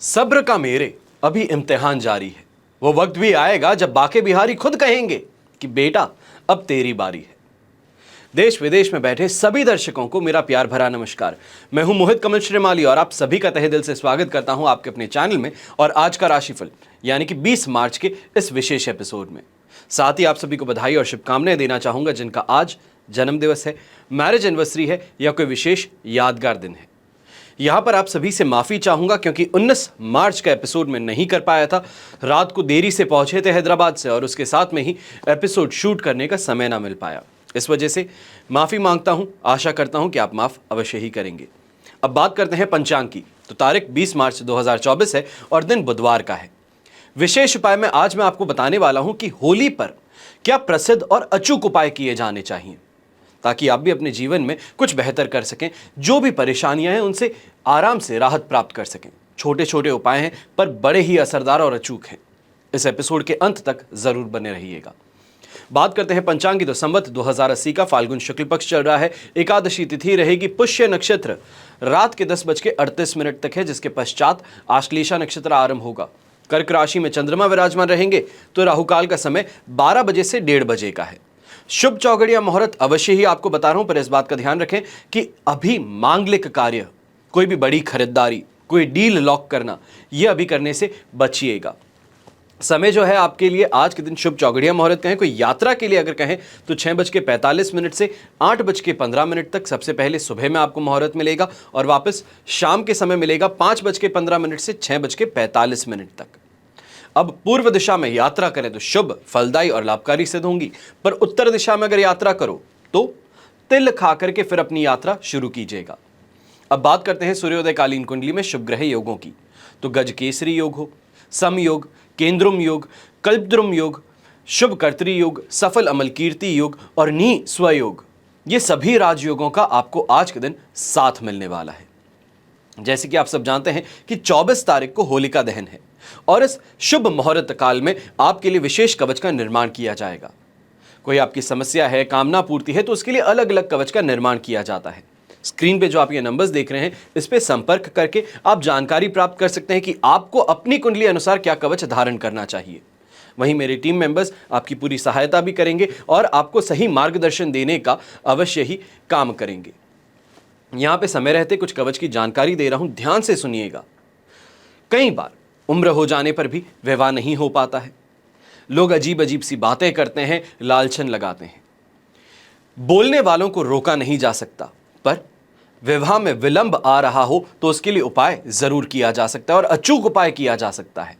सब्र का मेरे अभी इम्तिहान जारी है। वो वक्त भी आएगा जब बाके बिहारी खुद कहेंगे कि बेटा अब तेरी बारी है। देश विदेश में बैठे सभी दर्शकों को मेरा प्यार भरा नमस्कार। मैं हूं मोहित कमल श्रीमाली और आप सभी का तहे दिल से स्वागत करता हूं आपके अपने चैनल में और आज का राशिफल यानी कि 20 मार्च के इस विशेष एपिसोड में। साथ ही आप सभी को बधाई और शुभकामनाएं देना चाहूंगा जिनका आज जन्मदिवस है, मैरिज एनिवर्सरी है या कोई विशेष यादगार दिन है। यहां पर आप सभी से माफी चाहूंगा क्योंकि 19 मार्च का एपिसोड में नहीं कर पाया था। रात को देरी से पहुंचे थे हैदराबाद से और उसके साथ में ही एपिसोड शूट करने का समय ना मिल पाया। इस वजह से माफी मांगता हूं, आशा करता हूं कि आप माफ अवश्य ही करेंगे। अब बात करते हैं पंचांग की। तो तारीख 20 मार्च 2024 है और दिन बुधवार का है। विशेष उपाय में आज मैं आपको बताने वाला हूं कि होली पर क्या प्रसिद्ध और अचूक उपाय किए जाने चाहिए ताकि आप भी अपने जीवन में कुछ बेहतर कर सकें, जो भी परेशानियां हैं उनसे आराम से राहत प्राप्त कर सकें। छोटे छोटे उपाय हैं पर बड़े ही असरदार और अचूक हैं। इस एपिसोड के अंत तक जरूर बने रहिएगा। बात करते हैं पंचांग की। तो संवत 2080 का फाल्गुन शुक्ल पक्ष चल रहा है। एकादशी तिथि रहेगी। पुष्य नक्षत्र रात के 10:38 तक है, जिसके पश्चात आश्लेषा नक्षत्र आरंभ होगा। कर्क राशि में चंद्रमा विराजमान रहेंगे तो राहुकाल का समय 12 बजे से 1:30 बजे का है। शुभ चौगड़िया मुहूर्त अवश्य ही आपको बता रहा हूं, पर इस बात का ध्यान रखें कि अभी मांगलिक कार्य, कोई भी बड़ी खरीदारी, कोई डील लॉक करना, यह अभी करने से बचिएगा। समय जो है आपके लिए आज के दिन शुभ चौगड़िया मुहूर्त कहें, कोई यात्रा के लिए अगर कहें तो 6:45 से 8:15 तक सबसे पहले सुबह में आपको मुहूर्त मिलेगा और वापस शाम के समय मिलेगा 5:15 से 6:45 तक। अब पूर्व दिशा में यात्रा करें तो शुभ, फलदायी और लाभकारी सिद्ध होंगी, पर उत्तर दिशा में अगर यात्रा करो तो तिल खा करके फिर अपनी यात्रा शुरू कीजिएगा। अब बात करते हैं सूर्योदयकालीन कुंडली में शुभ ग्रह योगों की। तो गज केसरी योग हो, सम योग, केंद्रुम योग, कल्पद्रुम योग, शुभ कर्तरी योग, सफल अमल कीर्ति योग और नी स्वयोग, ये सभी राजयोगों का आपको आज के दिन साथ मिलने वाला है। जैसे कि आप सब जानते हैं कि 24 तारीख को होलिका दहन है और इस शुभ मुहूर्त काल में आपके लिए विशेष कवच का निर्माण किया जाएगा। कोई आपकी समस्या है, कामना पूर्ति है, तो उसके लिए अलग अलग कवच का निर्माण किया जाता है। स्क्रीन पे जो आप ये नंबर्स देख रहे हैं, इस पे संपर्क करके आप जानकारी प्राप्त कर सकते हैं कि आपको अपनी कुंडली अनुसार क्या कवच धारण करना चाहिए। वहीं मेरे टीम मेंबर्स आपकी पूरी सहायता भी करेंगे और आपको सही मार्गदर्शन देने का अवश्य ही काम करेंगे। यहां पे समय रहते कुछ कवच की जानकारी दे रहा हूं, ध्यान से सुनिएगा। कई बार उम्र हो जाने पर भी विवाह नहीं हो पाता है। लोग अजीब अजीब सी बातें करते हैं, लालछन लगाते हैं। बोलने वालों को रोका नहीं जा सकता, पर विवाह में विलंब आ रहा हो तो उसके लिए उपाय जरूर किया जा सकता है और अचूक उपाय किया जा सकता है।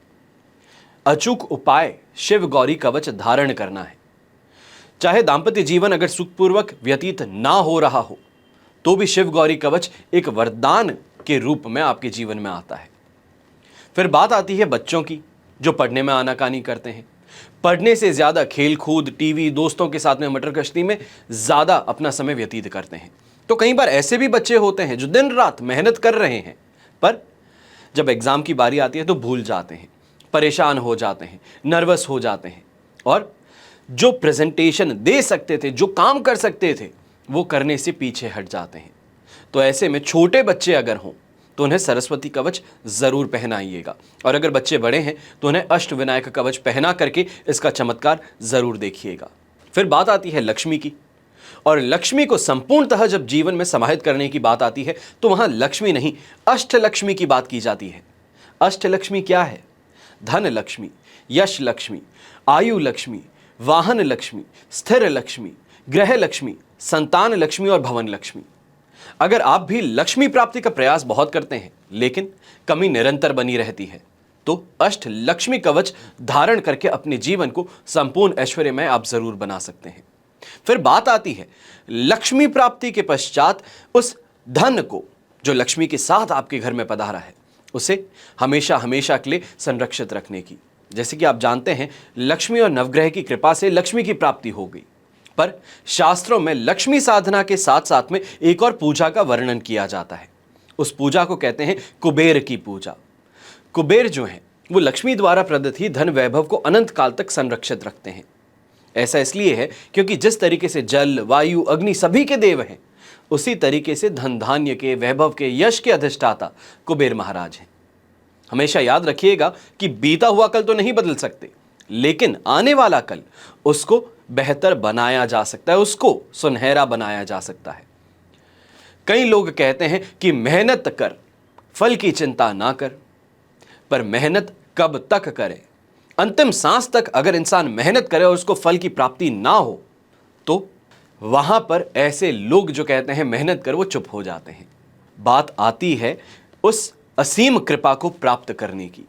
अचूक उपाय शिव गौरी कवच धारण करना है। चाहे दांपत्य जीवन अगर सुखपूर्वक व्यतीत ना हो रहा हो तो भी शिव गौरी कवच एक वरदान के रूप में आपके जीवन में आता है। फिर बात आती है बच्चों की, जो पढ़ने में आनाकानी करते हैं। पढ़ने से ज्यादा खेल कूद, टीवी, दोस्तों के साथ में मटर कश्ती में ज्यादा अपना समय व्यतीत करते हैं। तो कई बार ऐसे भी बच्चे होते हैं जो दिन रात मेहनत कर रहे हैं, पर जब एग्जाम की बारी आती है तो भूल जाते हैं, परेशान हो जाते हैं, नर्वस हो जाते हैं और जो प्रेजेंटेशन दे सकते थे, जो काम कर सकते थे, वो करने से पीछे हट जाते हैं। तो ऐसे में छोटे बच्चे अगर हों तो उन्हें सरस्वती कवच जरूर पहनाइएगा और अगर बच्चे बड़े हैं तो उन्हें अष्टविनायक कवच पहना करके इसका चमत्कार जरूर देखिएगा। फिर बात आती है लक्ष्मी की, और लक्ष्मी को संपूर्णतः जब जीवन में समाहित करने की बात आती है तो वहां लक्ष्मी नहीं, अष्टलक्ष्मी की बात की जाती है। अष्टलक्ष्मी क्या है? धन लक्ष्मी, यश लक्ष्मी, आयु लक्ष्मी, वाहन लक्ष्मी, स्थिर लक्ष्मी, ग्रह लक्ष्मी, संतान लक्ष्मी और भवन लक्ष्मी। अगर आप भी लक्ष्मी प्राप्ति का प्रयास बहुत करते हैं लेकिन कमी निरंतर बनी रहती है तो अष्ट लक्ष्मी कवच धारण करके अपने जीवन को संपूर्ण ऐश्वर्यमय आप जरूर बना सकते हैं। फिर बात आती है लक्ष्मी प्राप्ति के पश्चात उस धन को जो लक्ष्मी के साथ आपके घर में पधारा है उसे हमेशा हमेशा के लिए संरक्षित रखने की। जैसे कि आप जानते हैं लक्ष्मी और नवग्रह की कृपा से लक्ष्मी की प्राप्ति हो गई, पर शास्त्रों में लक्ष्मी साधना के साथ साथ में एक और पूजा का वर्णन किया जाता है। उस पूजा को कहते हैं कुबेर की पूजा। कुबेर जो है वो लक्ष्मी द्वारा प्रदत्त ही धन वैभव को अनंत काल तक संरक्षित रखते हैं। ऐसा इसलिए है क्योंकि जिस तरीके से जल, वायु, अग्नि सभी के देव हैं, उसी तरीके से धन धान्य के, वैभव के, यश के अधिष्ठाता कुबेर महाराज हैं। हमेशा याद रखिएगा कि बीता हुआ कल तो नहीं बदल सकते, लेकिन आने वाला कल उसको बेहतर बनाया जा सकता है, उसको सुनहरा बनाया जा सकता है। कई लोग कहते हैं कि मेहनत कर, फल की चिंता ना कर, पर मेहनत कब तक करे? अंतिम सांस तक अगर इंसान मेहनत करे और उसको फल की प्राप्ति ना हो, तो वहां पर ऐसे लोग जो कहते हैं मेहनत कर, वो चुप हो जाते हैं। बात आती है उस असीम कृपा को प्राप्त करने की।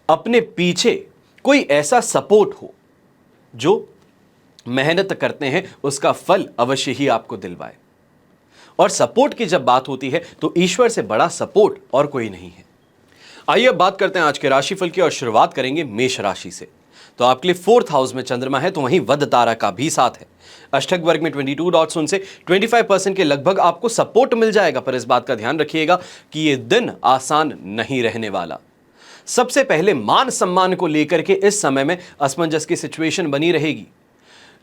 अपने पीछे कोई ऐसा सपोर्ट हो जो मेहनत करते हैं उसका फल अवश्य ही आपको दिलवाए। और सपोर्ट की जब बात होती है तो ईश्वर से बड़ा सपोर्ट और कोई नहीं है। आइए अब बात करते हैं आज के राशिफल की और शुरुआत करेंगे मेष राशि से। तो आपके लिए 4th हाउस में चंद्रमा है, तो वहीं वध तारा का भी साथ है। अष्टक वर्ग में 22 डॉट्स, उनसे 25% के लगभग आपको सपोर्ट मिल जाएगा, पर इस बात का ध्यान रखिएगा कि यह दिन आसान नहीं रहने वाला। सबसे पहले मान सम्मान को लेकर के इस समय में असमंजस की सिचुएशन बनी रहेगी।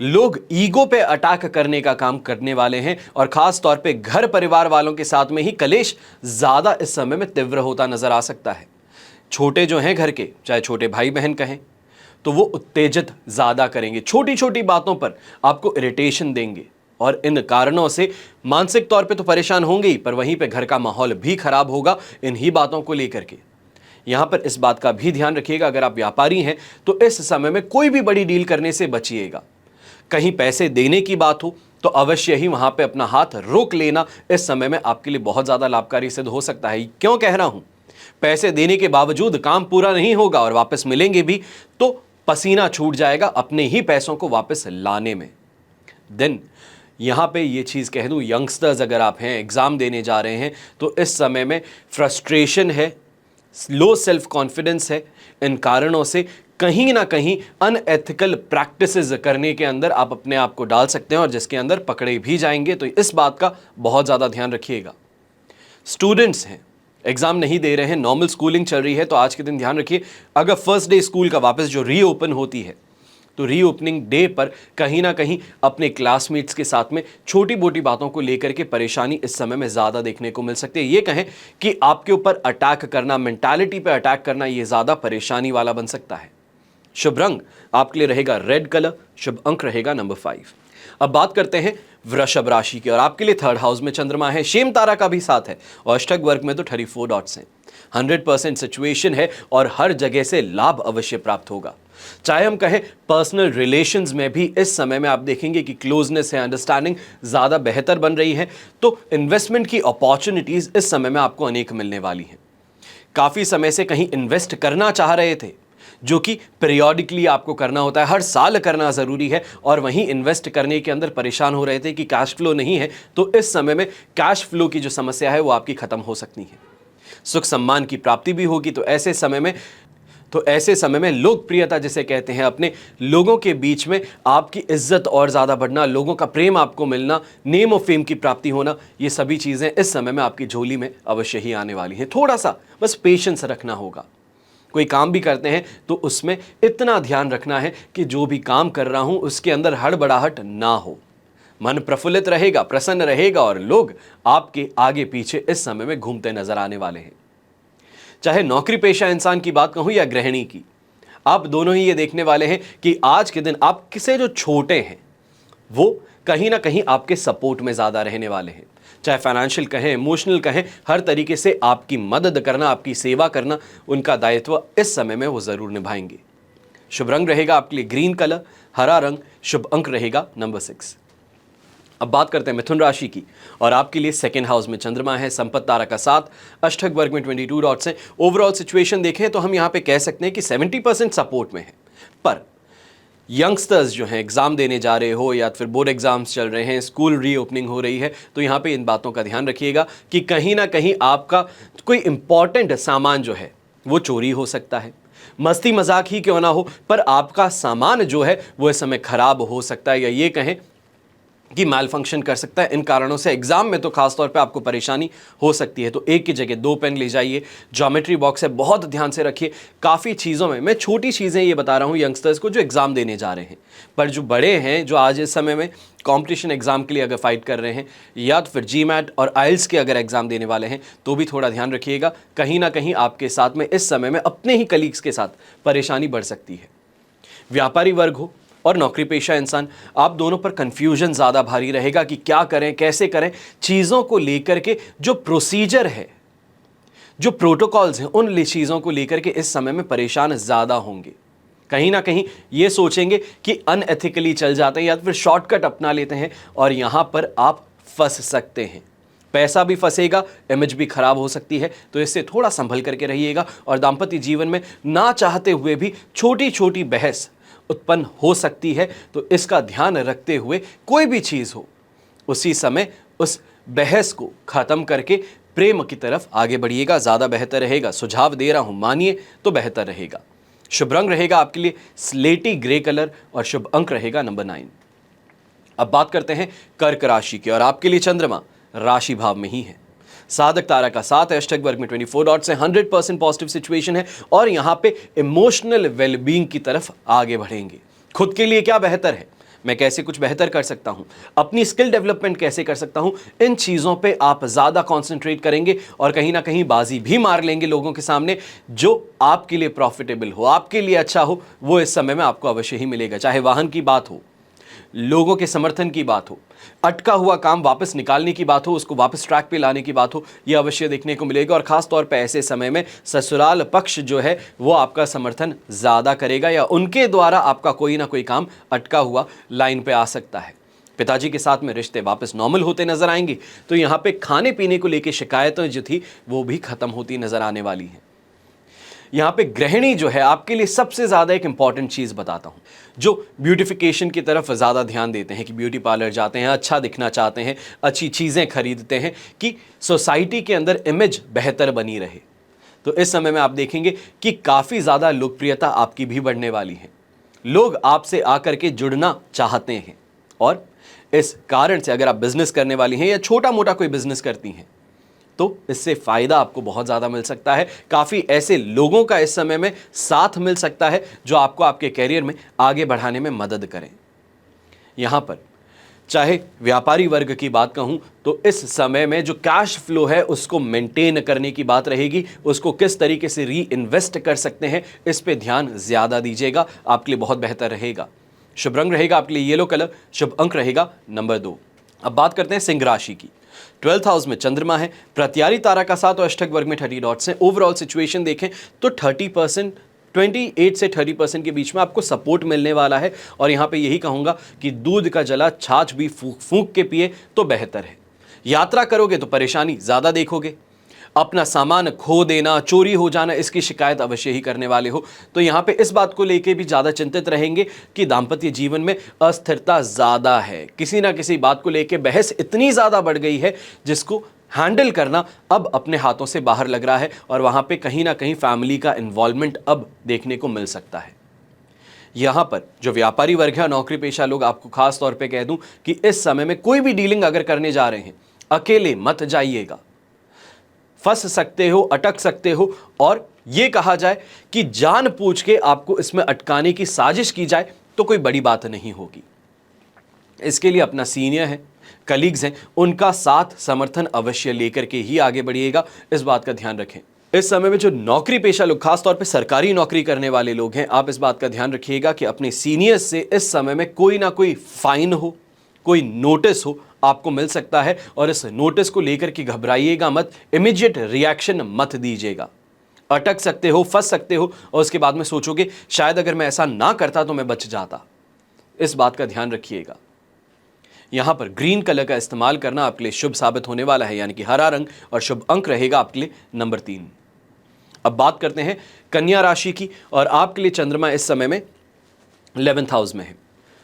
लोग ईगो पे अटैक करने का काम करने वाले हैं और खास तौर पे घर परिवार वालों के साथ में ही कलेश ज्यादा इस समय में तीव्र होता नजर आ सकता है। छोटे जो हैं घर के, चाहे छोटे भाई बहन कहें, तो वो उत्तेजित ज्यादा करेंगे, छोटी छोटी बातों पर आपको इरिटेशन देंगे और इन कारणों से मानसिक तौर पे तो परेशान होंगे ही, पर वहीं पे घर का माहौल भी खराब होगा इन्हीं बातों को लेकर के। यहां पर इस बात का भी ध्यान रखिएगा, अगर आप व्यापारी हैं तो इस समय में कोई भी बड़ी डील करने से बचिएगा। कहीं पैसे देने की बात हो तो अवश्य ही वहां पे अपना हाथ रोक लेना इस समय में आपके लिए बहुत ज्यादा लाभकारी सिद्ध हो सकता है। क्यों कह रहा हूं? पैसे देने के बावजूद काम पूरा नहीं होगा और वापस मिलेंगे भी तो पसीना छूट जाएगा अपने ही पैसों को वापस लाने में। देन यहां पे ये चीज कह दूं, यंगस्टर्स अगर आप हैं, एग्जाम देने जा रहे हैं, तो इस समय में फ्रस्ट्रेशन है, लो सेल्फ कॉन्फिडेंस है। इन कारणों से कहीं ना कहीं अनएथिकल प्रैक्टिसेस करने के अंदर आप अपने आप को डाल सकते हैं और जिसके अंदर पकड़े भी जाएंगे, तो इस बात का बहुत ज़्यादा ध्यान रखिएगा। स्टूडेंट्स हैं, एग्जाम नहीं दे रहे हैं, नॉर्मल स्कूलिंग चल रही है, तो आज के दिन ध्यान रखिए, अगर फर्स्ट डे स्कूल का वापस जो रीओपन होती है, तो रीओपनिंग डे पर कहीं ना कहीं अपने क्लासमेट्स के साथ में छोटी मोटी बातों को लेकर के परेशानी इस समय में ज़्यादा देखने को मिल सकती है। ये कहें कि आपके ऊपर अटैक करना, मेंटालिटी पे अटैक करना, ये ज़्यादा परेशानी वाला बन सकता है। शुभ रंग आपके लिए रहेगा रेड कलर, शुभ अंक रहेगा नंबर 5। अब बात करते हैं वृषभ राशि की और आपके लिए 3rd हाउस में चंद्रमा है, शेम तारा का भी साथ है और अष्टक वर्ग में तो 34 डॉट्स हैं। 100% सिचुएशन है और हर जगह से लाभ अवश्य प्राप्त होगा। चाहे हम कहें पर्सनल रिलेशंस में भी इस समय में आप देखेंगे कि क्लोजनेस है, अंडरस्टैंडिंग ज़्यादा बेहतर बन रही है, तो इन्वेस्टमेंट की अपॉर्चुनिटीज़ इस समय में आपको अनेक मिलने वाली हैं। काफ़ी समय से कहीं इन्वेस्ट करना चाह रहे थे, जो कि पीरियोडिकली आपको करना होता है, हर साल करना ज़रूरी है, और वहीं इन्वेस्ट करने के अंदर परेशान हो रहे थे कि कैश फ्लो नहीं है, तो इस समय में कैश फ्लो की जो समस्या है वो आपकी ख़त्म हो सकती है। सुख सम्मान की प्राप्ति भी होगी, तो ऐसे समय में लोकप्रियता जिसे कहते हैं, अपने लोगों के बीच में आपकी इज्जत और ज़्यादा बढ़ना, लोगों का प्रेम आपको मिलना, नेम और फेम की प्राप्ति होना, ये सभी चीज़ें इस समय में आपकी झोली में अवश्य ही आने वाली हैं। थोड़ा सा बस पेशेंस रखना होगा। कोई काम भी करते हैं तो उसमें इतना ध्यान रखना है कि जो भी काम कर रहा हूं उसके अंदर हड़बड़ाहट ना हो, मन प्रफुल्लित रहेगा, प्रसन्न रहेगा और लोग आपके आगे पीछे इस समय में घूमते नजर आने वाले हैं। चाहे नौकरी पेशा इंसान की बात कहूं या गृहिणी की, आप दोनों ही ये देखने वाले हैं कि आज के दिन आप किसे जो छोटे हैं वो कहीं ना कहीं आपके सपोर्ट में ज़्यादा रहने वाले हैं। चाहे फाइनेंशियल कहें, इमोशनल कहें, हर तरीके से आपकी मदद करना, आपकी सेवा करना, उनका दायित्व इस समय में वो ज़रूर निभाएंगे। शुभ रंग रहेगा आपके लिए ग्रीन कलर, हरा रंग, शुभ अंक रहेगा नंबर 6। अब बात करते हैं मिथुन राशि की और आपके लिए 2nd हाउस में चंद्रमा है, संपत्ति तारा का साथ, अष्टक वर्ग में 22 डॉट्स हैं। ओवरऑल सिचुएशन देखें तो हम यहाँ पे कह सकते हैं कि 70% सपोर्ट में है, पर यंगस्टर्स जो हैं, एग्ज़ाम देने जा रहे हो या फिर बोर्ड एग्जाम्स चल रहे हैं, स्कूल रीओपनिंग हो रही है, तो यहाँ पे इन बातों का ध्यान रखिएगा कि कहीं ना कहीं आपका कोई इंपॉर्टेंट सामान जो है वो चोरी हो सकता है। मस्ती मजाक ही क्यों ना हो, पर आपका सामान जो है वो इस समय खराब हो सकता है, या ये कहें कि मैल फंक्शन कर सकता है। इन कारणों से एग्जाम में तो खास तौर पे आपको परेशानी हो सकती है। तो एक की जगह 2 पेन ले जाइए। ज्योमेट्री बॉक्स है, बहुत ध्यान से रखिए। काफ़ी चीज़ों में मैं छोटी चीज़ें ये बता रहा हूँ यंगस्टर्स को जो एग्ज़ाम देने जा रहे हैं, पर जो बड़े हैं, जो आज इस समय में कॉम्पिटिशन एग्जाम के लिए अगर फाइट कर रहे हैं या तो फिर जीमैट और आइल्स के अगर एग्जाम देने वाले हैं, तो भी थोड़ा ध्यान रखिएगा। कहीं ना कहीं आपके साथ में इस समय में अपने ही कलीग्स के साथ परेशानी बढ़ सकती है। व्यापारी वर्ग हो और नौकरी पेशा इंसान, आप दोनों पर कंफ्यूजन ज़्यादा भारी रहेगा कि क्या करें, कैसे करें। चीज़ों को लेकर के जो प्रोसीजर है, जो प्रोटोकॉल्स हैं, उन चीज़ों को लेकर के इस समय में परेशान ज़्यादा होंगे। कहीं ना कहीं ये सोचेंगे कि अनएथिकली चल जाते हैं या फिर शॉर्टकट अपना लेते हैं, और यहाँ पर आप फंस सकते हैं। पैसा भी फंसेगा, इमेज भी खराब हो सकती है। तो इससे थोड़ा संभल करके रहिएगा। और दाम्पत्य जीवन में ना चाहते हुए भी छोटी छोटी बहस उत्पन्न हो सकती है, तो इसका ध्यान रखते हुए कोई भी चीज़ हो उसी समय उस बहस को ख़त्म करके प्रेम की तरफ आगे बढ़िएगा, ज़्यादा बेहतर रहेगा। सुझाव दे रहा हूँ, मानिए तो बेहतर रहेगा। शुभ रंग रहेगा आपके लिए स्लेटी ग्रे कलर और शुभ अंक रहेगा नंबर 9। अब बात करते हैं कर्क राशि की, और आपके लिए चंद्रमा राशि भाव में ही है। साधक तारा का 7 है, अष्टक वर्ग में 24 डॉट्स है, 100% पॉजिटिव सिचुएशन है, और यहां पे इमोशनल वेलबींग की तरफ आगे बढ़ेंगे। खुद के लिए क्या बेहतर है, मैं कैसे कुछ बेहतर कर सकता हूं, अपनी स्किल डेवलपमेंट कैसे कर सकता हूं, इन चीज़ों पे आप ज़्यादा कॉन्सेंट्रेट करेंगे और कहीं ना कहीं बाजी भी मार लेंगे लोगों के सामने। जो आपके लिए प्रॉफिटेबल हो, आपके लिए अच्छा हो, वो इस समय में आपको अवश्य ही मिलेगा। चाहे वाहन की बात हो, लोगों के समर्थन की बात हो, अटका हुआ काम वापस निकालने की बात हो, उसको वापस ट्रैक पे लाने की बात हो, यह अवश्य देखने को मिलेगा। और खास तौर पे ऐसे समय में ससुराल पक्ष जो है वो आपका समर्थन ज़्यादा करेगा, या उनके द्वारा आपका कोई ना कोई काम अटका हुआ लाइन पे आ सकता है। पिताजी के साथ में रिश्ते वापस नॉर्मल होते नजर आएंगे। तो यहाँ पे खाने पीने को लेकर शिकायतें जो थी वो भी खत्म होती नजर आने वाली हैं। यहाँ पे गृहिणी जो है आपके लिए सबसे ज़्यादा एक इंपॉर्टेंट चीज़ बताता हूँ, जो ब्यूटिफिकेशन की तरफ ज़्यादा ध्यान देते हैं, कि ब्यूटी पार्लर जाते हैं, अच्छा दिखना चाहते हैं, अच्छी चीज़ें खरीदते हैं कि सोसाइटी के अंदर इमेज बेहतर बनी रहे। तो इस समय में आप देखेंगे कि काफ़ी ज़्यादा लोकप्रियता आपकी भी बढ़ने वाली है। लोग आपसे आकर के जुड़ना चाहते हैं, और इस कारण से अगर आप बिजनेस करने वाली हैं या छोटा मोटा कोई बिजनेस करती हैं, तो इससे फ़ायदा आपको बहुत ज़्यादा मिल सकता है। काफ़ी ऐसे लोगों का इस समय में साथ मिल सकता है जो आपको आपके करियर में आगे बढ़ाने में मदद करें। यहाँ पर चाहे व्यापारी वर्ग की बात कहूँ तो इस समय में जो कैश फ्लो है उसको मेंटेन करने की बात रहेगी। उसको किस तरीके से री इन्वेस्ट कर सकते हैं, इस पे ध्यान ज़्यादा दीजिएगा, आपके लिए बहुत बेहतर रहेगा। शुभ रंग रहेगा आपके लिए येलो कलर, शुभ अंक रहेगा नंबर 2। अब बात करते हैं सिंह राशि की। 12th हाउस में चंद्रमा है, प्रत्यारी तारा का 7 और अष्टक वर्ग में 30 डॉट्स हैं। ओवरऑल सिचुएशन देखें तो 30%, 28 से 30% के बीच में आपको सपोर्ट मिलने वाला है। और यहाँ पे यही कहूँगा कि दूध का जला छाछ भी फूंक फूंक के पिए तो बेहतर है। यात्रा करोगे तो परेशानी ज़्यादा देखोगे, अपना सामान खो देना, चोरी हो जाना, इसकी शिकायत अवश्य ही करने वाले हो। तो यहाँ पे इस बात को लेके भी ज़्यादा चिंतित रहेंगे कि दाम्पत्य जीवन में अस्थिरता ज़्यादा है। किसी ना किसी बात को लेके बहस इतनी ज़्यादा बढ़ गई है जिसको हैंडल करना अब अपने हाथों से बाहर लग रहा है, और वहाँ पे कहीं ना कहीं फैमिली का इन्वॉल्वमेंट अब देखने को मिल सकता है। यहाँ पर जो व्यापारी वर्ग है, नौकरी पेशा लोग, आपको खास तौर पे कह दूं कि इस समय में कोई भी डीलिंग अगर करने जा रहे हैं, अकेले मत जाइएगा। फंस सकते हो, अटक सकते हो, और यह कहा जाए कि जानबूझ के आपको इसमें अटकाने की साजिश की जाए तो कोई बड़ी बात नहीं होगी। इसके लिए अपना सीनियर है, कलीग्स हैं, उनका साथ समर्थन अवश्य लेकर के ही आगे बढ़िएगा। इस बात का ध्यान रखें। इस समय में जो नौकरी पेशा लोग, खासतौर पे सरकारी नौकरी करने वाले लोग हैं, आप इस बात का ध्यान रखिएगा कि अपने सीनियर्स से इस समय में कोई ना कोई फाइन हो, कोई नोटिस हो, आपको मिल सकता है। और इस नोटिस को लेकर के घबराइएगा मत, इमीडिएट रिएक्शन मत दीजिएगा। अटक सकते हो, फंस सकते हो, और उसके बाद में सोचोगे शायद अगर मैं ऐसा ना करता तो मैं बच जाता। इस बात का ध्यान रखिएगा। यहां पर ग्रीन कलर का इस्तेमाल करना आपके लिए शुभ साबित होने वाला है, यानी कि हरा रंग, और शुभ अंक रहेगा आपके लिए नंबर 3। अब बात करते हैं कन्या राशि की, और आपके लिए चंद्रमा इस समय में 11th हाउस में है।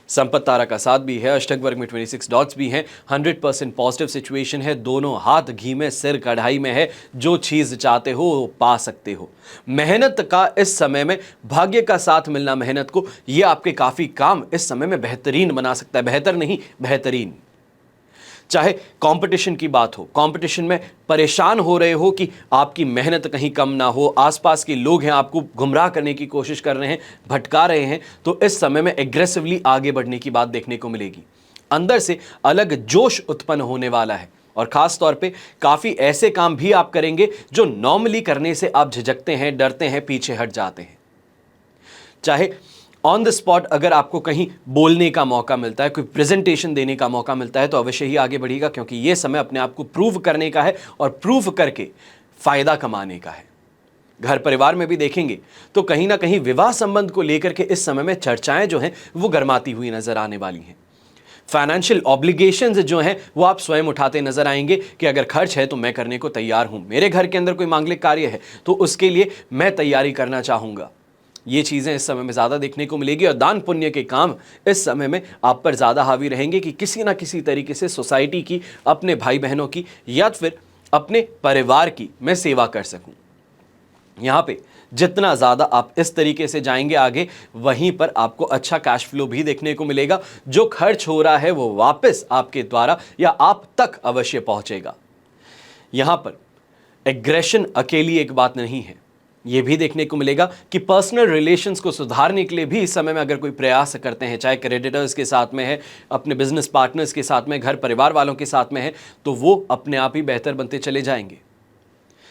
संपत्ति तारा का 7 भी है, अष्टक वर्ग में 26 डॉट्स भी हैं। 100% पॉजिटिव सिचुएशन है, दोनों हाथ घी में सिर कढ़ाई में है। जो चीज़ चाहते हो वो पा सकते हो। मेहनत का इस समय में भाग्य का साथ मिलना, मेहनत को, ये आपके काफ़ी काम इस समय में बेहतरीन बना सकता है। बेहतर नहीं, बेहतरीन। चाहे कंपटीशन की बात हो, कंपटीशन में परेशान हो रहे हो कि आपकी मेहनत कहीं कम ना हो, आसपास के लोग हैं आपको गुमराह करने की कोशिश कर रहे हैं, भटका रहे हैं, तो इस समय में एग्रेसिवली आगे बढ़ने की बात देखने को मिलेगी। अंदर से अलग जोश उत्पन्न होने वाला है और खास तौर पे काफी ऐसे काम भी आप करेंगे जो नॉर्मली करने से आप झिझकते हैं, डरते हैं, पीछे हट जाते हैं। चाहे ऑन द स्पॉट अगर आपको कहीं बोलने का मौका मिलता है, कोई प्रेजेंटेशन देने का मौका मिलता है, तो अवश्य ही आगे बढ़िएगा, क्योंकि यह समय अपने आप को प्रूव करने का है और प्रूव करके फायदा कमाने का है। घर परिवार में भी देखेंगे तो कहीं ना कहीं विवाह संबंध को लेकर के इस समय में चर्चाएं जो हैं वो गर्माती हुई नजर आने वाली हैं। फाइनेंशियल ऑब्लिगेशंस जो हैं वो आप स्वयं उठाते नजर आएंगे कि अगर खर्च है तो मैं करने को तैयार हूं, मेरे घर के अंदर कोई मांगलिक कार्य है तो उसके लिए मैं तैयारी करना चाहूंगा। ये चीजें इस समय में ज्यादा देखने को मिलेगी और दान पुण्य के काम इस समय में आप पर ज्यादा हावी रहेंगे कि किसी ना किसी तरीके से सोसाइटी की, अपने भाई बहनों की या फिर अपने परिवार की मैं सेवा कर सकूं। यहां पे जितना ज्यादा आप इस तरीके से जाएंगे आगे, वहीं पर आपको अच्छा कैश फ्लो भी देखने को मिलेगा। जो खर्च हो रहा है वो वापस आपके द्वारा या आप तक अवश्य पहुंचेगा। यहां पर एग्रेशन अकेली एक बात नहीं है, यह भी देखने को मिलेगा कि पर्सनल रिलेशंस को सुधारने के लिए भी इस समय में अगर कोई प्रयास करते हैं, चाहे क्रेडिटर्स के साथ में है, अपने बिजनेस पार्टनर्स के साथ में, घर परिवार वालों के साथ में है, तो वो अपने आप ही बेहतर बनते चले जाएंगे।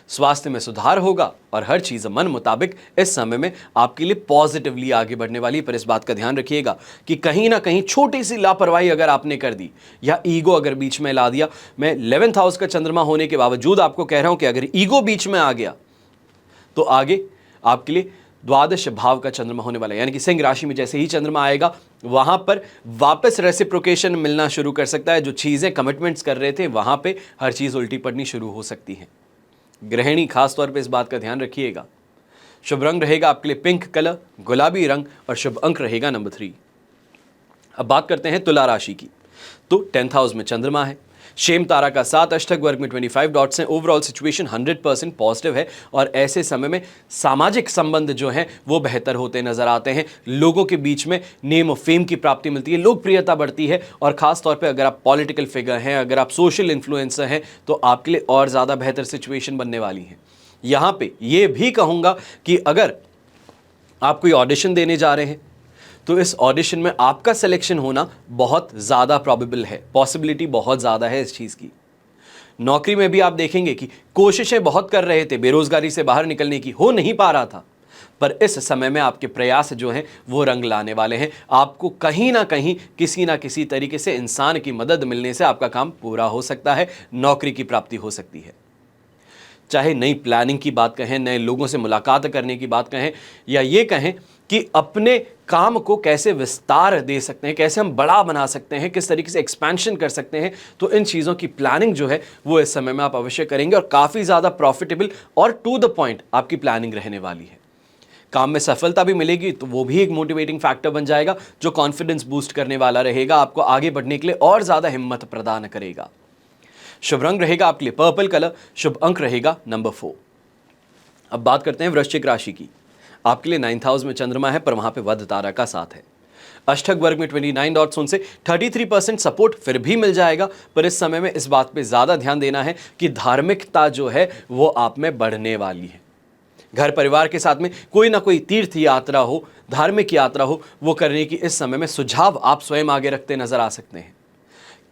स्वास्थ्य में सुधार होगा और हर चीज मन मुताबिक इस समय में आपके लिए पॉजिटिवली आगे बढ़ने वाली। पर इस बात का ध्यान रखिएगा कि कहीं ना कहीं छोटी सी लापरवाही अगर आपने कर दी या ईगो अगर बीच में ला दिया, मैं 11th हाउस का चंद्रमा होने के बावजूद आपको कह रहा हूं कि अगर ईगो बीच में आ गया तो आगे आपके लिए द्वादश भाव का चंद्रमा होने वाला है, यानी कि सिंह राशि में जैसे ही चंद्रमा आएगा वहां पर वापस रेसिप्रोकेशन मिलना शुरू कर सकता है। जो चीजें कमिटमेंट्स कर रहे थे वहां पे हर चीज उल्टी पड़नी शुरू हो सकती है। गृहिणी खास तौर पे इस बात का ध्यान रखिएगा। शुभ रंग रहेगा आपके लिए पिंक कलर, गुलाबी रंग, और शुभ अंक रहेगा नंबर 3। अब बात करते हैं तुला राशि की। तो 10th हाउस में चंद्रमा है, शेम तारा का 7, अष्टक वर्ग में 25 डॉट्स हैं। ओवरऑल सिचुएशन 100% पॉजिटिव है और ऐसे समय में सामाजिक संबंध जो हैं वो बेहतर होते नजर आते हैं। लोगों के बीच में नेम और फेम की प्राप्ति मिलती है, लोकप्रियता बढ़ती है और खास तौर पे अगर आप पॉलिटिकल फिगर हैं, अगर आप सोशल इन्फ्लुएंसर हैं, तो आपके लिए और ज़्यादा बेहतर सिचुएशन बनने वाली है। यहाँ पे ये भी कहूँगा कि अगर आप कोई ऑडिशन देने जा रहे हैं तो इस ऑडिशन में आपका सिलेक्शन होना बहुत ज़्यादा प्रॉबेबल है, पॉसिबिलिटी बहुत ज़्यादा है इस चीज़ की। नौकरी में भी आप देखेंगे कि कोशिशें बहुत कर रहे थे, बेरोजगारी से बाहर निकलने की, हो नहीं पा रहा था, पर इस समय में आपके प्रयास जो हैं वो रंग लाने वाले हैं। आपको कहीं ना कहीं किसी ना किसी तरीके से इंसान की मदद मिलने से आपका काम पूरा हो सकता है, नौकरी की प्राप्ति हो सकती है। चाहे नई प्लानिंग की बात कहें, नए लोगों से मुलाकात करने की बात कहें, या ये कहें कि अपने काम को कैसे विस्तार दे सकते हैं, कैसे हम बड़ा बना सकते हैं, किस तरीके से एक्सपेंशन कर सकते हैं, तो इन चीज़ों की प्लानिंग जो है वो इस समय में आप अवश्य करेंगे और काफ़ी ज़्यादा प्रॉफिटेबल और टू द पॉइंट आपकी प्लानिंग रहने वाली है। काम में सफलता भी मिलेगी तो वो भी एक मोटिवेटिंग फैक्टर बन जाएगा जो कॉन्फिडेंस बूस्ट करने वाला रहेगा, आपको आगे बढ़ने के लिए और ज़्यादा हिम्मत प्रदान करेगा। शुभ रंग रहेगा आपके लिए पर्पल कलर, शुभ अंक रहेगा नंबर 4। अब बात करते हैं वृश्चिक राशि की। आपके लिए 9th हाउस में चंद्रमा है पर वहां पे वध तारा का साथ है। अष्टक वर्ग में 29 डॉट्स उनसे 33% सपोर्ट फिर भी मिल जाएगा, पर इस समय में इस बात पे ज्यादा ध्यान देना है कि धार्मिकता जो है वो आप में बढ़ने वाली है। घर परिवार के साथ में कोई ना कोई तीर्थ यात्रा हो, धार्मिक यात्रा हो, वो करने की इस समय में सुझाव आप स्वयं आगे रखते नजर आ सकते हैं,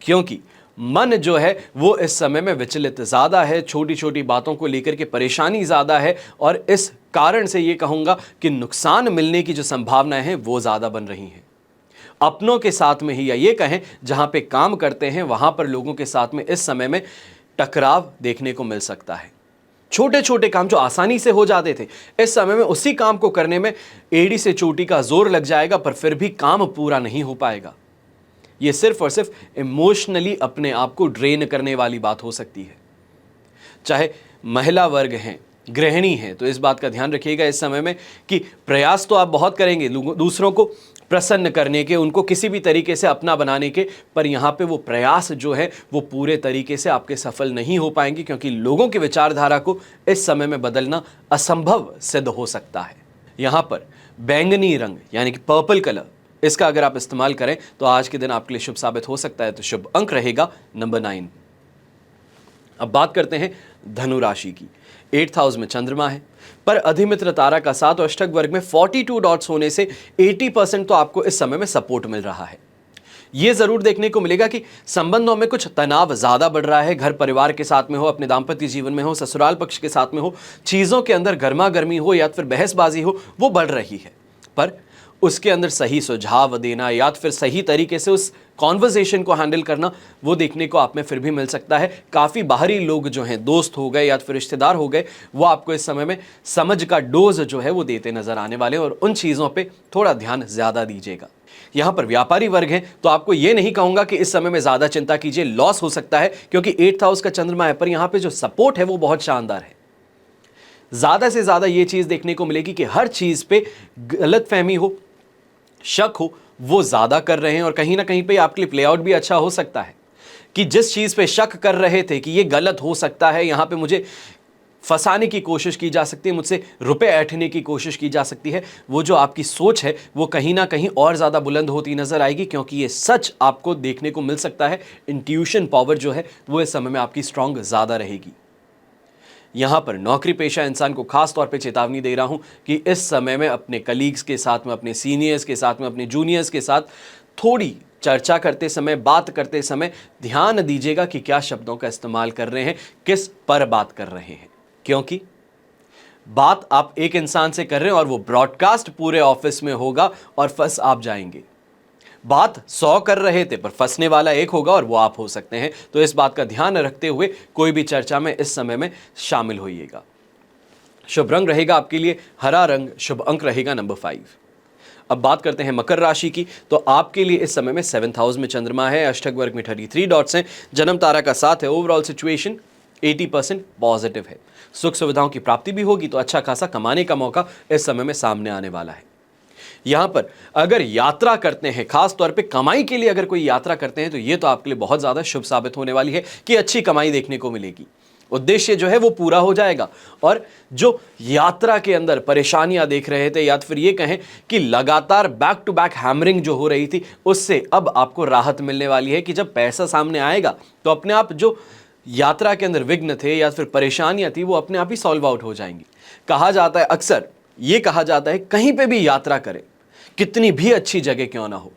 क्योंकि मन जो है वो इस समय में विचलित ज़्यादा है, छोटी छोटी बातों को लेकर के परेशानी ज़्यादा है और इस कारण से ये कहूँगा कि नुकसान मिलने की जो संभावनाएं हैं वो ज़्यादा बन रही हैं। अपनों के साथ में ही, या ये कहें जहाँ पे काम करते हैं वहाँ पर लोगों के साथ में इस समय में टकराव देखने को मिल सकता है। छोटे छोटे काम जो आसानी से हो जाते थे, इस समय में उसी काम को करने में एड़ी से चोटी का जोर लग जाएगा, पर फिर भी काम पूरा नहीं हो पाएगा। ये सिर्फ और सिर्फ इमोशनली अपने आप को ड्रेन करने वाली बात हो सकती है। चाहे महिला वर्ग हैं, गृहिणी हैं, तो इस बात का ध्यान रखिएगा इस समय में कि प्रयास तो आप बहुत करेंगे दूसरों को प्रसन्न करने के, उनको किसी भी तरीके से अपना बनाने के, पर यहाँ पे वो प्रयास जो है वो पूरे तरीके से आपके सफल नहीं हो पाएंगे, क्योंकि लोगों की विचारधारा को इस समय में बदलना असंभव सिद्ध हो सकता है। यहाँ पर बैंगनी रंग यानी कि पर्पल कलर इसका अगर आप इस्तेमाल करें तो आज के दिन आपके लिए शुभ साबित हो सकता है। तो शुभ अंक रहेगा नंबर 9। अब बात करते हैं धनु राशि की। 8th हाउस में चंद्रमा है, पर अधिमित्र तारा का साथ और अष्टक वर्ग में 42 डॉट्स होने से 80% तो आपको इस समय में सपोर्ट मिल रहा है। यह जरूर देखने को मिलेगा कि संबंधों में कुछ तनाव ज्यादा बढ़ रहा है, घर परिवार के साथ में हो, अपने दाम्पत्य जीवन में हो, ससुराल पक्ष के साथ में हो, चीजों के अंदर गर्मा गर्मी हो या फिर बहसबाजी हो, वो बढ़ रही है। पर उसके अंदर सही सुझाव देना या फिर सही तरीके से उस कॉन्वर्सेशन को हैंडल करना, वो देखने को आप में फिर भी मिल सकता है। काफ़ी बाहरी लोग जो हैं, दोस्त हो गए या फिर रिश्तेदार हो गए, वो आपको इस समय में समझ का डोज जो है वो देते नजर आने वाले हैं और उन चीज़ों पे थोड़ा ध्यान ज़्यादा दीजिएगा। यहाँ पर व्यापारी वर्ग है तो आपको ये नहीं कहूँगा कि इस समय में ज़्यादा चिंता कीजिए, लॉस हो सकता है क्योंकि 8th हाउस का चंद्रमा है, पर यहाँ पे जो सपोर्ट है वो बहुत शानदार है। ज़्यादा से ज़्यादा ये चीज़ देखने को मिलेगी कि हर चीज़ पे गलतफहमी हो, शक हो, वो ज्यादा कर रहे हैं और कहीं ना कहीं पे आपके लिए प्ले आउट भी अच्छा हो सकता है कि जिस चीज पे शक कर रहे थे कि ये गलत हो सकता है, यहां पे मुझे फंसाने की कोशिश की जा सकती है, मुझसे रुपए ऐंठने की कोशिश की जा सकती है, वो जो आपकी सोच है वो कहीं ना कहीं और ज्यादा बुलंद होती नजर आएगी क्योंकि ये सच आपको देखने को मिल सकता है। इंट्यूशन पावर जो है वो इस समय में आपकी स्ट्रांग ज्यादा रहेगी। यहां पर नौकरी पेशा इंसान को खास तौर पे चेतावनी दे रहा हूं कि इस समय में अपने कलीग्स के साथ में, अपने सीनियर्स के साथ में, अपने जूनियर्स के साथ थोड़ी चर्चा करते समय, बात करते समय ध्यान दीजिएगा कि क्या शब्दों का इस्तेमाल कर रहे हैं, किस पर बात कर रहे हैं, क्योंकि बात आप एक इंसान से कर रहे हैं और वो ब्रॉडकास्ट पूरे ऑफिस में होगा और फंस आप जाएंगे। बात 100 कर रहे थे पर फंसने वाला एक होगा और वो आप हो सकते हैं। तो इस बात का ध्यान रखते हुए कोई भी चर्चा में इस समय में शामिल होइएगा। शुभ रंग रहेगा आपके लिए हरा रंग, शुभ अंक रहेगा नंबर 5। अब बात करते हैं मकर राशि की। तो आपके लिए इस समय में 7th हाउस में चंद्रमा है, अष्टक वर्ग में 33 डॉट्स हैं, जन्म तारा का साथ है। ओवरऑल सिचुएशन 80% पॉजिटिव है। सुख सुविधाओं की प्राप्ति भी होगी तो अच्छा खासा कमाने का मौका इस समय में सामने आने वाला है। यहां पर अगर यात्रा करते हैं, खास तौर पे कमाई के लिए अगर कोई यात्रा करते हैं, तो ये तो आपके लिए बहुत ज्यादा शुभ साबित होने वाली है कि अच्छी कमाई देखने को मिलेगी, उद्देश्य जो है वो पूरा हो जाएगा। और जो यात्रा के अंदर परेशानियां देख रहे थे या फिर ये कहें कि लगातार बैक टू बैक हैमरिंग जो हो रही थी, उससे अब आपको राहत मिलने वाली है कि जब पैसा सामने आएगा तो अपने आप जो यात्रा के अंदर विघ्न थे या फिर परेशानियां थी वो अपने आप ही सॉल्व आउट हो जाएंगी। कहा जाता है, अक्सर ये कहा जाता है, कहीं पे भी यात्रा करें, कितनी भी अच्छी जगह क्यों ना हो,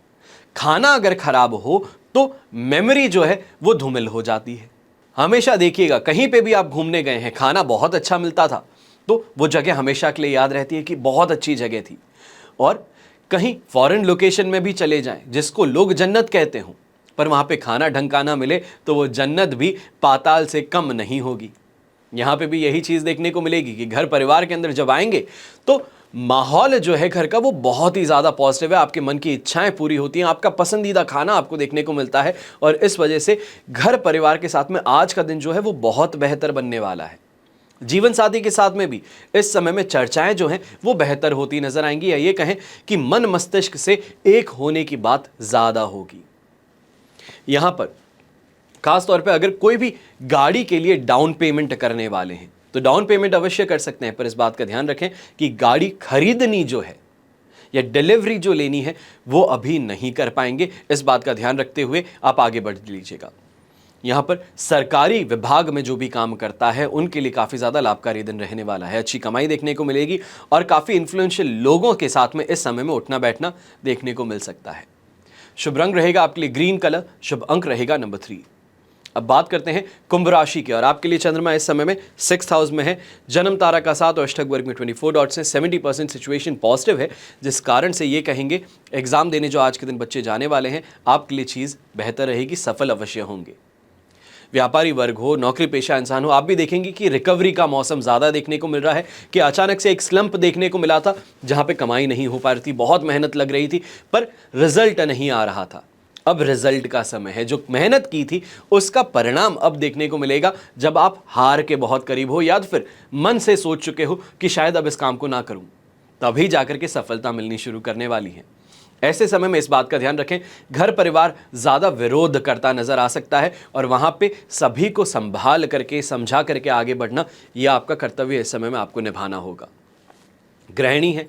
खाना अगर खराब हो तो मेमोरी जो है वो धूमिल हो जाती है। हमेशा देखिएगा, कहीं पे भी आप घूमने गए हैं, खाना बहुत अच्छा मिलता था तो वो जगह हमेशा के लिए याद रहती है कि बहुत अच्छी जगह थी। और कहीं फॉरेन लोकेशन में भी चले जाएं जिसको लोग जन्नत कहते हों, पर वहां पे खाना ढंग का ना मिले तो वो जन्नत भी पाताल से कम नहीं होगी। यहां पे भी यही चीज देखने को मिलेगी कि घर परिवार के अंदर जब आएंगे तो माहौल जो है घर का वो बहुत ही ज्यादा पॉजिटिव है, आपके मन की इच्छाएं पूरी होती हैं, आपका पसंदीदा खाना आपको देखने को मिलता है और इस वजह से घर परिवार के साथ में आज का दिन जो है वो बहुत बेहतर बनने वाला है। जीवन साथी के साथ में भी इस समय में चर्चाएं जो हैं वो बेहतर होती नजर आएंगी, या ये कहें कि मन मस्तिष्क से एक होने की बात ज्यादा होगी। यहां पर खास तौर पे अगर कोई भी गाड़ी के लिए डाउन पेमेंट करने वाले हैं तो डाउन पेमेंट अवश्य कर सकते हैं, पर इस बात का ध्यान रखें कि गाड़ी खरीदनी जो है या डिलीवरी जो लेनी है वो अभी नहीं कर पाएंगे। इस बात का ध्यान रखते हुए आप आगे बढ़ लीजिएगा। यहां पर सरकारी विभाग में जो भी काम करता है उनके लिए काफ़ी ज़्यादा लाभकारी दिन रहने वाला है, अच्छी कमाई देखने को मिलेगी और काफ़ी इन्फ्लुएंशियल लोगों के साथ में इस समय में उठना बैठना देखने को मिल सकता है। शुभ रंग रहेगा आपके लिए ग्रीन कलर, शुभ अंक रहेगा नंबर 3। अब बात करते हैं कुंभ राशि की और आपके लिए चंद्रमा इस समय में 6th हाउस में है, जन्म तारा का साथ और अष्टक वर्ग में 24 डॉट्स हैं, 70% सिचुएशन पॉजिटिव है, जिस कारण से ये कहेंगे एग्जाम देने जो आज के दिन बच्चे जाने वाले हैं आपके लिए चीज़ बेहतर रहेगी, सफल अवश्य होंगे। व्यापारी वर्ग हो, नौकरी पेशा इंसान हो, आप भी देखेंगे कि रिकवरी का मौसम ज़्यादा देखने को मिल रहा है कि अचानक से एक स्लंप देखने को मिला था जहाँ पे कमाई नहीं हो पा रही थी, बहुत मेहनत लग रही थी पर रिजल्ट नहीं आ रहा था। अब रिजल्ट का समय है, जो मेहनत की थी उसका परिणाम अब देखने को मिलेगा जब आप हार के बहुत करीब हो या फिर मन से सोच चुके हो कि शायद अब इस काम को ना करूं, तभी जाकर के सफलता मिलनी शुरू करने वाली है। ऐसे समय में इस बात का ध्यान रखें, घर परिवार ज़्यादा विरोध करता नजर आ सकता है और वहाँ पे सभी को संभाल करके समझा करके आगे बढ़ना यह आपका कर्तव्य इस समय में आपको निभाना होगा। गृहिणी है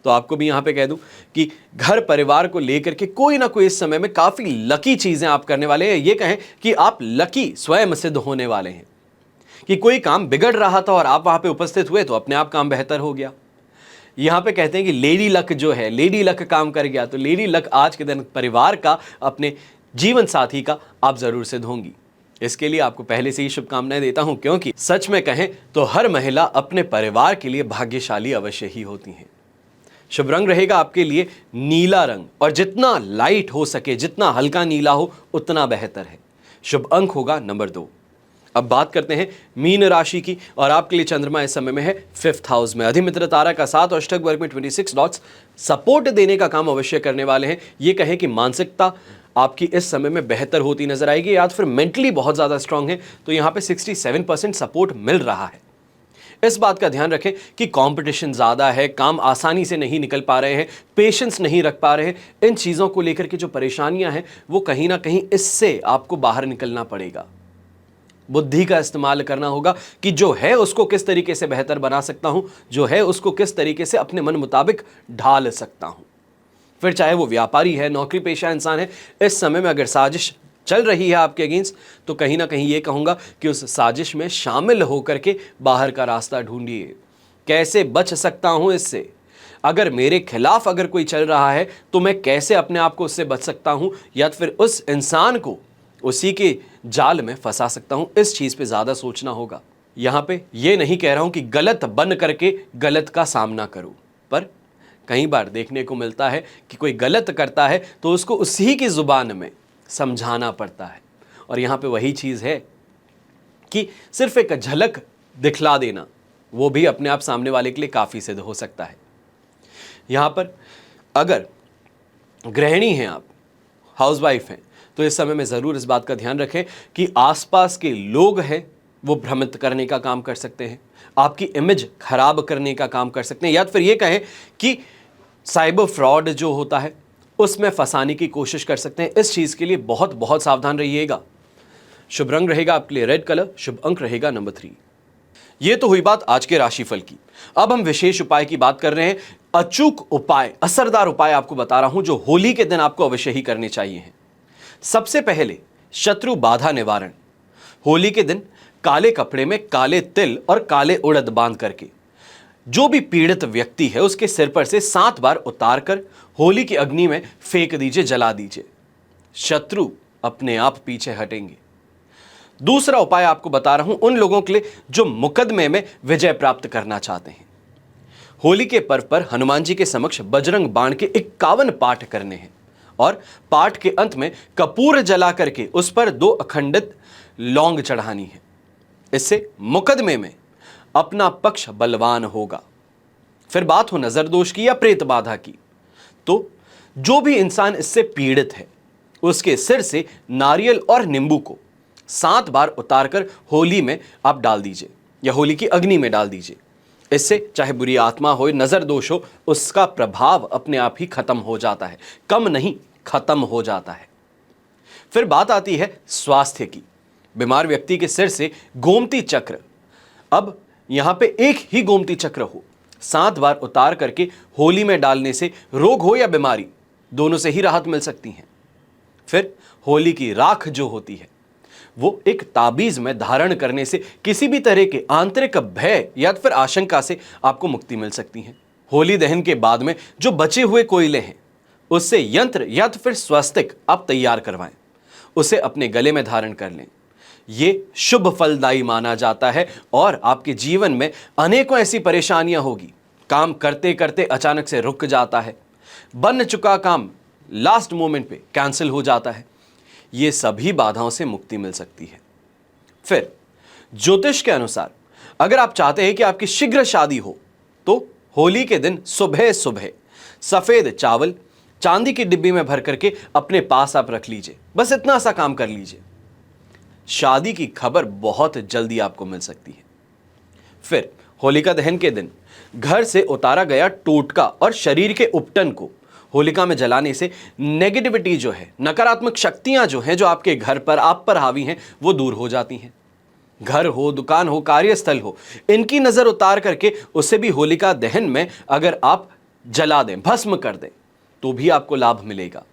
तो आपको भी यहां पे कह दूं कि घर परिवार को लेकर के कोई ना कोई इस समय में काफी लकी चीजें आप करने वाले हैं। ये कहें कि आप लकी स्वयं सिद्ध होने वाले हैं कि कोई काम बिगड़ रहा था और आप वहां पे उपस्थित हुए तो अपने आप काम बेहतर हो गया। यहां पे कहते हैं कि लेडी लक जो है, लेडी लक काम कर गया, तो लेडी लक आज के दिन परिवार का, अपने जीवन साथी का आप जरूर सिद्ध होंगी। इसके लिए आपको पहले से ही शुभकामनाएं देता हूं, क्योंकि सच में कहें तो हर महिला अपने परिवार के लिए भाग्यशाली अवश्य ही होती हैं। शुभ रंग रहेगा आपके लिए नीला रंग, और जितना लाइट हो सके, जितना हल्का नीला हो उतना बेहतर है। शुभ अंक होगा नंबर 2। अब बात करते हैं मीन राशि की, और आपके लिए चंद्रमा इस समय में है 5th हाउस में। अधिमित्र तारा का साथ और अष्टक वर्ग में 26 डॉट्स सपोर्ट देने का काम अवश्य करने वाले हैं। ये कहें कि मानसिकता आपकी इस समय में बेहतर होती नजर आएगी, या फिर मेंटली बहुत ज़्यादा स्ट्रांग है तो यहाँ पे 67% सपोर्ट मिल रहा है। इस बात का ध्यान रखें कि कंपटीशन ज़्यादा है, काम आसानी से नहीं निकल पा रहे हैं, पेशेंस नहीं रख पा रहे हैं। इन चीज़ों को लेकर के जो परेशानियां हैं वो कहीं ना कहीं इससे आपको बाहर निकलना पड़ेगा। बुद्धि का इस्तेमाल करना होगा कि जो है उसको किस तरीके से बेहतर बना सकता हूं, जो है उसको किस तरीके से अपने मन मुताबिक ढाल सकता हूं। फिर चाहे वो व्यापारी है, नौकरी पेशा इंसान है, इस समय में अगर साजिश चल रही है आपके अगेंस्ट, तो कहीं ना कहीं ये कहूंगा कि उस साजिश में शामिल होकर के बाहर का रास्ता ढूंढिए। कैसे बच सकता हूं इससे? अगर मेरे खिलाफ अगर कोई चल रहा है तो मैं कैसे अपने आप को उससे बच सकता हूं, या फिर उस इंसान को उसी के जाल में फंसा सकता हूं। इस चीज पे ज्यादा सोचना होगा। यहां पे ये नहीं कह रहा हूं कि गलत बन करके गलत का सामना करूं, पर कई बार देखने को मिलता है कि कोई गलत करता है तो उसको उसी की जुबान में समझाना पड़ता है। और यहां पे वही चीज है कि सिर्फ एक झलक दिखला देना, वो भी अपने आप सामने वाले के लिए काफी सिद्ध हो सकता है। यहां पर अगर गृहिणी हैं आप, हाउसवाइफ हैं, तो इस समय में ज़रूर इस बात का ध्यान रखें कि आसपास के लोग हैं वो भ्रमित करने का काम कर सकते हैं, आपकी इमेज खराब करने का काम कर सकते हैं, या फिर ये कहें कि साइबर फ्रॉड जो होता है उसमें फंसाने की कोशिश कर सकते हैं। इस चीज़ के लिए बहुत बहुत सावधान रहिएगा। शुभ रंग रहेगा आपके लिए रेड कलर। शुभ अंक रहेगा नंबर 3। ये तो हुई बात आज के राशिफल की। अब हम विशेष उपाय की बात कर रहे हैं। अचूक उपाय, असरदार उपाय आपको बता रहा हूं जो होली के दिन आपको अवश्य ही करने चाहिए हैं। सबसे पहले शत्रु बाधा निवारण। होली के दिन काले कपड़े में काले तिल और काले उड़द बांध करके जो भी पीड़ित व्यक्ति है उसके सिर पर से 7 बार उतार कर होली की अग्नि में फेंक दीजिए, जला दीजिए। शत्रु अपने आप पीछे हटेंगे। दूसरा उपाय आपको बता रहा हूं उन लोगों के लिए जो मुकदमे में विजय प्राप्त करना चाहते हैं। होली के पर्व पर हनुमान जी के समक्ष बजरंग बाण के 51 पाठ करने हैं, और पाठ के अंत में कपूर जला करके उस पर 2 अखंडित लौंग चढ़ानी है। इससे मुकदमे में अपना पक्ष बलवान होगा। फिर बात हो नजर दोष की या प्रेत बाधा की, तो जो भी इंसान इससे पीड़ित है उसके सिर से नारियल और नींबू को 7 बार उतारकर होली में आप डाल दीजिए या होली की अग्नि में डाल दीजिए। इससे चाहे बुरी आत्मा हो, नजर दोष हो, उसका प्रभाव अपने आप ही खत्म हो जाता है, कम नहीं खत्म हो जाता है। फिर बात आती है स्वास्थ्य की। बीमार व्यक्ति के सिर से गोमती चक्र, अब यहां पे एक ही गोमती चक्र हो, 7 बार उतार करके होली में डालने से रोग हो या बीमारी दोनों से ही राहत मिल सकती है। फिर होली की राख जो होती है वो एक ताबीज में धारण करने से किसी भी तरह के आंतरिक भय या फिर आशंका से आपको मुक्ति मिल सकती है। होली दहन के बाद में जो बचे हुए कोयले हैं उससे यंत्र या तो फिर स्वस्तिक आप तैयार करवाएं, उसे अपने गले में धारण कर लें। ये शुभ फलदायी माना जाता है और आपके जीवन में अनेकों ऐसी परेशानियां होगी। काम करते करते अचानक से रुक जाता है, बन चुका काम लास्ट मोमेंट पे कैंसिल हो जाता है। ये सभी बाधाओं से मुक्ति मिल सकती है। फिर ज्योतिष के अनुसार अगर आप चाहते हैं कि आपकी शीघ्र शादी हो तो होली के दिन सुबह सुबह सफेद चावल चांदी की डिब्बी में भर करके अपने पास आप रख लीजिए। बस इतना सा काम कर लीजिए, शादी की खबर बहुत जल्दी आपको मिल सकती है। फिर होलिका दहन के दिन घर से उतारा गया टोटका और शरीर के उपटन को होलिका में जलाने से नेगेटिविटी जो है, नकारात्मक शक्तियां जो हैं जो आपके घर पर आप पर हावी हैं वो दूर हो जाती हैं। घर हो, दुकान हो, कार्यस्थल हो, इनकी नजर उतार करके उसे भी होलिका दहन में अगर आप जला दें, भस्म कर दें, तो भी आपको लाभ मिलेगा।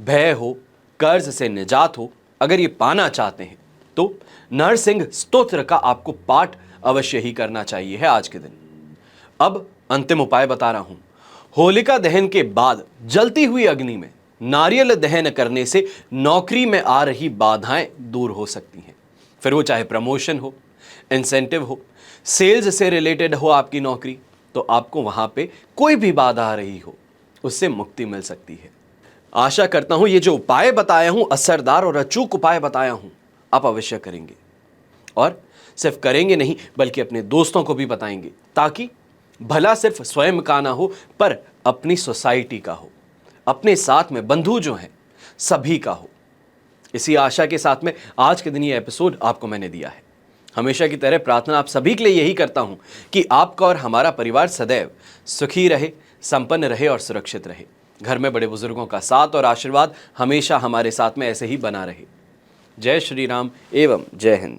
भय हो, कर्ज से निजात हो, अगर ये पाना चाहते हैं तो नरसिंह स्तोत्र का आपको पाठ अवश्य ही करना चाहिए है आज के दिन। अब अंतिम उपाय बता रहा हूं। होलिका दहन के बाद जलती हुई अग्नि में नारियल दहन करने से नौकरी में आ रही बाधाएं दूर हो सकती हैं। फिर वो चाहे प्रमोशन हो, इंसेंटिव हो, सेल्स से रिलेटेड हो आपकी नौकरी, तो आपको वहां पे कोई भी बाधा आ रही हो उससे मुक्ति मिल सकती है। आशा करता हूं ये जो उपाय बताया हूं, असरदार और अचूक उपाय बताया हूं, आप अवश्य करेंगे। और सिर्फ करेंगे नहीं बल्कि अपने दोस्तों को भी बताएंगे, ताकि भला सिर्फ स्वयं का ना हो पर अपनी सोसाइटी का हो, अपने साथ में बंधु जो हैं सभी का हो। इसी आशा के साथ में आज के दिन ये एपिसोड आपको मैंने दिया है। हमेशा की तरह प्रार्थना आप सभी के लिए यही करता हूं कि आपका और हमारा परिवार सदैव सुखी रहे, संपन्न रहे और सुरक्षित रहे। घर में बड़े बुजुर्गों का साथ और आशीर्वाद हमेशा हमारे साथ में ऐसे ही बना रहे। जय श्री राम एवं जय हिंद।